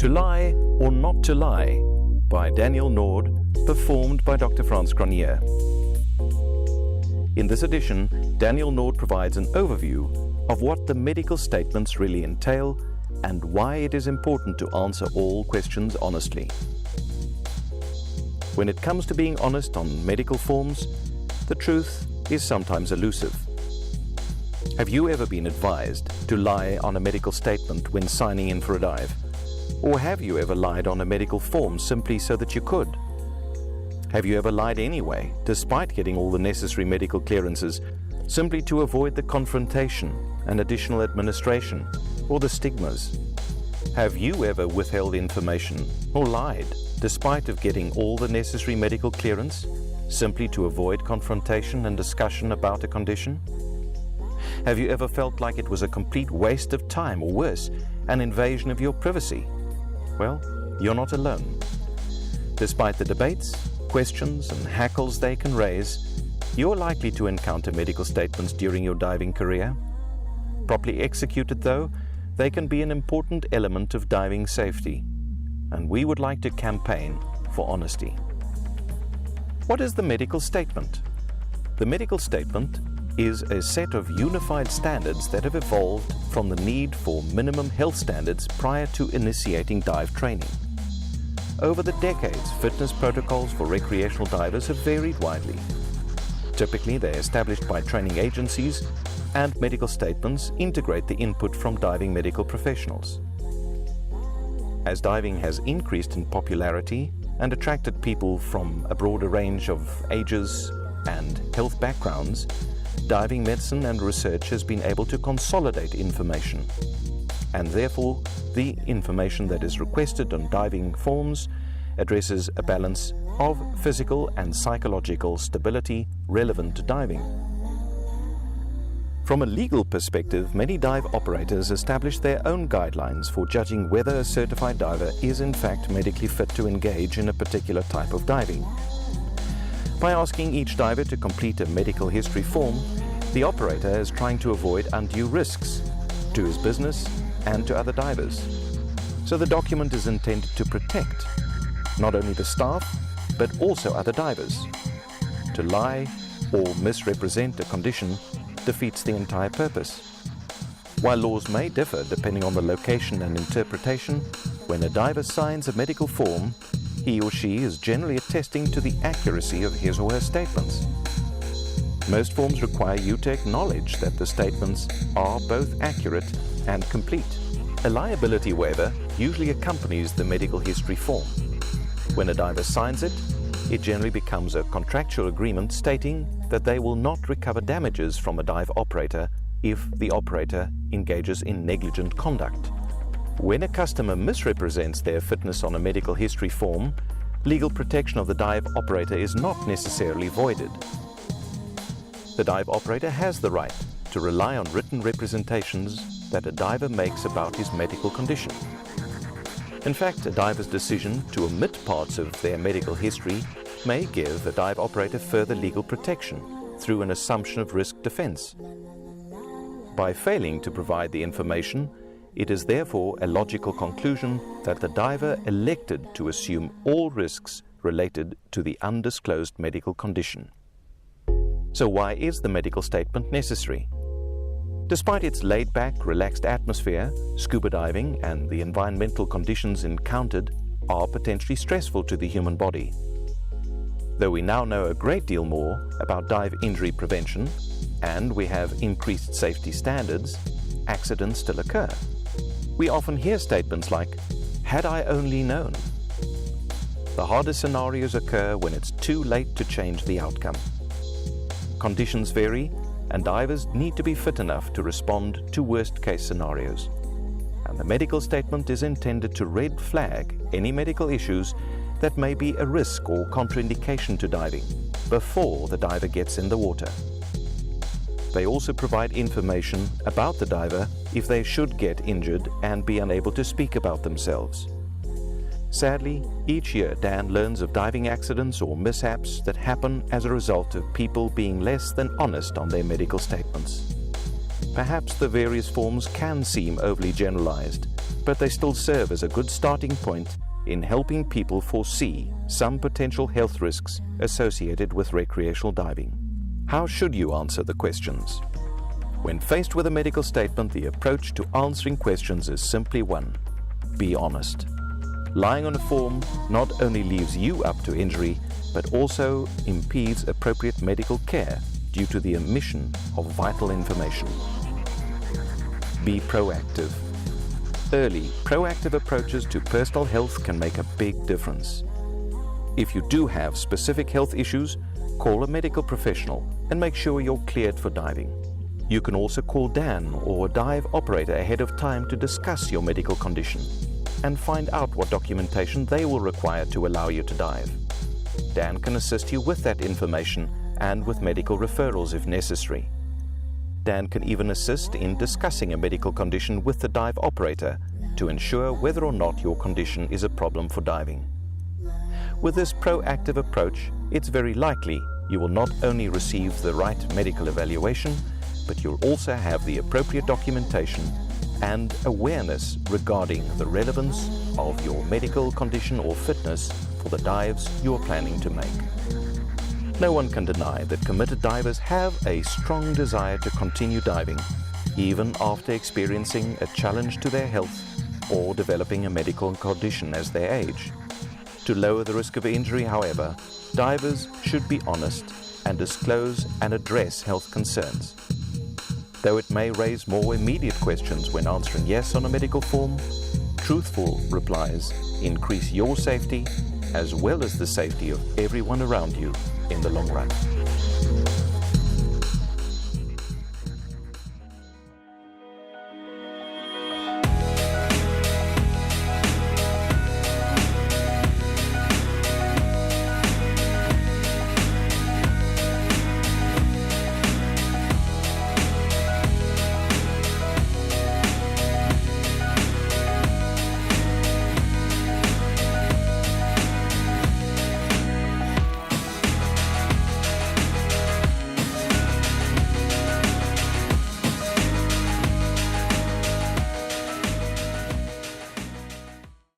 To Lie or Not to Lie by Daniel Nord, performed by Dr. Frans Cronje. In this edition, Daniel Nord provides an overview of what the medical statements really entail and why it is important to answer all questions honestly. When it comes to being honest on medical forms, the truth is sometimes elusive. Have you ever been advised to lie on a medical statement when signing in for a dive? Or have you ever lied on a medical form simply so that you could? Have you ever lied anyway, despite getting all the necessary medical clearances, simply to avoid the confrontation and additional administration or the stigmas? Have you ever withheld information or lied despite of getting all the necessary medical clearance, simply to avoid confrontation and discussion about a condition? Have you ever felt like it was a complete waste of time, or worse, an invasion of your privacy? Well, you're not alone. Despite the debates, questions and hackles they can raise, you're likely to encounter medical statements during your diving career. Properly executed though, they can be an important element of diving safety, and we would like to campaign for honesty. What is the medical statement? The medical statement is a set of unified standards that have evolved from the need for minimum health standards prior to initiating dive training. Over the decades, fitness protocols for recreational divers have varied widely. Typically, they're established by training agencies, and medical statements integrate the input from diving medical professionals. As diving has increased in popularity and attracted people from a broader range of ages and health backgrounds, diving medicine and research has been able to consolidate information, and therefore the information that is requested on diving forms addresses a balance of physical and psychological stability relevant to diving. From a legal perspective, many dive operators establish their own guidelines for judging whether a certified diver is in fact medically fit to engage in a particular type of diving. By asking each diver to complete a medical history form, the operator is trying to avoid undue risks to his business and to other divers. So the document is intended to protect not only the staff, but also other divers. To lie or misrepresent a condition defeats the entire purpose. While laws may differ depending on the location and interpretation, when a diver signs a medical form, he or she is generally attesting to the accuracy of his or her statements. Most forms require you to acknowledge that the statements are both accurate and complete. A liability waiver usually accompanies the medical history form. When a diver signs it, it generally becomes a contractual agreement stating that they will not recover damages from a dive operator if the operator engages in negligent conduct. When a customer misrepresents their fitness on a medical history form, legal protection of the dive operator is not necessarily voided. The dive operator has the right to rely on written representations that a diver makes about his medical condition. In fact, a diver's decision to omit parts of their medical history may give a dive operator further legal protection through an assumption of risk defense. By failing to provide the information, it is therefore a logical conclusion that the diver elected to assume all risks related to the undisclosed medical condition. So why is the medical statement necessary? Despite its laid-back, relaxed atmosphere, scuba diving and the environmental conditions encountered are potentially stressful to the human body. Though we now know a great deal more about dive injury prevention and we have increased safety standards, accidents still occur. We often hear statements like, "Had I only known." The hardest scenarios occur when it's too late to change the outcome. Conditions vary, and divers need to be fit enough to respond to worst-case scenarios. And the medical statement is intended to red flag any medical issues that may be a risk or contraindication to diving before the diver gets in the water. They also provide information about the diver if they should get injured and be unable to speak about themselves. Sadly, each year Dan learns of diving accidents or mishaps that happen as a result of people being less than honest on their medical statements. Perhaps the various forms can seem overly generalized, but they still serve as a good starting point in helping people foresee some potential health risks associated with recreational diving. How should you answer the questions? When faced with a medical statement, the approach to answering questions is simply one: be honest. Lying on a form not only leaves you up to injury, but also impedes appropriate medical care due to the omission of vital information. Be proactive. Early, proactive approaches to personal health can make a big difference. If you do have specific health issues, call a medical professional and make sure you're cleared for diving. You can also call Dan or a dive operator ahead of time to discuss your medical condition and find out what documentation they will require to allow you to dive. Dan can assist you with that information and with medical referrals if necessary. Dan can even assist in discussing a medical condition with the dive operator to ensure whether or not your condition is a problem for diving. With this proactive approach, it's very likely you will not only receive the right medical evaluation, but you'll also have the appropriate documentation and awareness regarding the relevance of your medical condition or fitness for the dives you are planning to make. No one can deny that committed divers have a strong desire to continue diving, even after experiencing a challenge to their health or developing a medical condition as they age. To lower the risk of injury, however, divers should be honest and disclose and address health concerns. Though it may raise more immediate questions when answering yes on a medical form, truthful replies increase your safety as well as the safety of everyone around you in the long run.